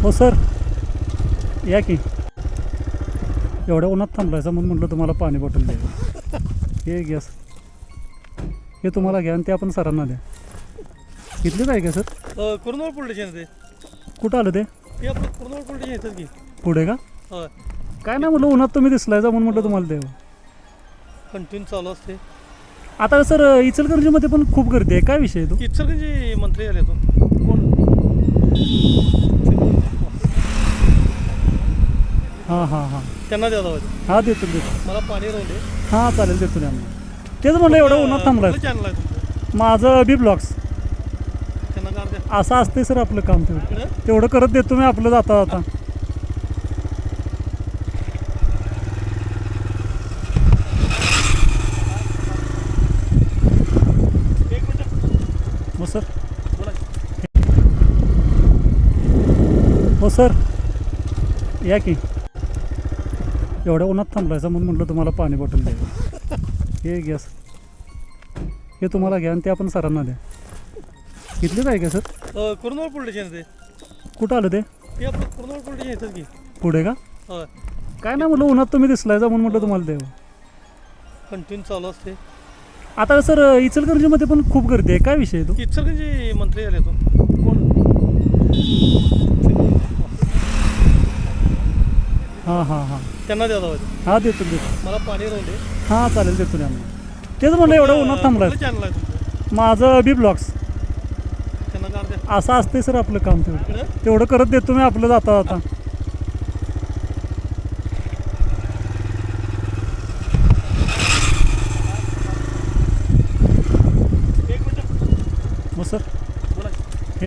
हो सर, या की. एवढ्या उन्हात थांबलायचा म्हणून म्हटलं तुम्हाला पाणी बॉटल द्या. हे गॅस हे तुम्हाला घ्या आणि ते आपण सरांना द्या. इथलेच आहे का सर? कुरनोळ पोलीस स्टेशन ते कुठं आलं ते? हे आपलं कुरनोळ पोलीस स्टेशन येतात की. पुढे का? होय, काय नाही म्हटलं, उन्हात तुम्ही दिसलायचा म्हणून म्हटलं तुम्हाला द्यावं. कंटिन्यू चालू असते. आता सर इचलकरंजीमध्ये पण खूप गर्दी आहे, काय विषय आहे तो? इचलकरंजी मंत्री आले तो. कोण? हां हां हां त्यांना द्यावं हां, देतो देतो. मला पाणी राहू दे. हां चालेल, देतो त्यांना. तेच म्हणलं एवढं उन्हात थांबलाय. चॅनल आहे तुमचं, माझं बी ब्लॉग्स. त्यांना गार द्या. असं असते सर आपलं काम. तेवढं इकडं तेवढं करत देतो मी आपलं जाता जाता. एक मिनिट हो सर. बोला. हो सर, या की. एवढ्या उन्हात थांबलायचा म्हणून म्हटलं तुम्हाला पाणी बॉटल द्या. हे गॅस हे तुम्हाला घ्या आणि ते आपण सरांना द्या. इथलेच आहे का सर? कुरनोळ पोलीस स्टेशन ते कुठं आलं ते? हे आपलं कुरनोळ पोलीस स्टेशन येतात की. पुढे का? होय, काय नाही म्हटलं, उन्हात तुम्ही दिसलायचा म्हणून म्हटलं तुम्हाला द्यावं. कंटिन्यू चालू असते. आता सर इचलकरंजीमध्ये पण खूप गर्दी आहे, काय विषय आहे तो? इचलकरंजी मंत्री आले तो. कोण? हां हां हां त्यांना द्यावं हां, देतो देतो. मला पाणी राहू दे. हां चालेल, देतो त्यांना. तेच म्हणलं एवढं उन्हात थांबलाय. चॅनल आहे तुमचं, माझं बी ब्लॉग्स. त्यांना गार द्या. असं असते सर आपलं काम. तेवढं इकडं तेवढं करत देतो मी आपलं जाता जाता.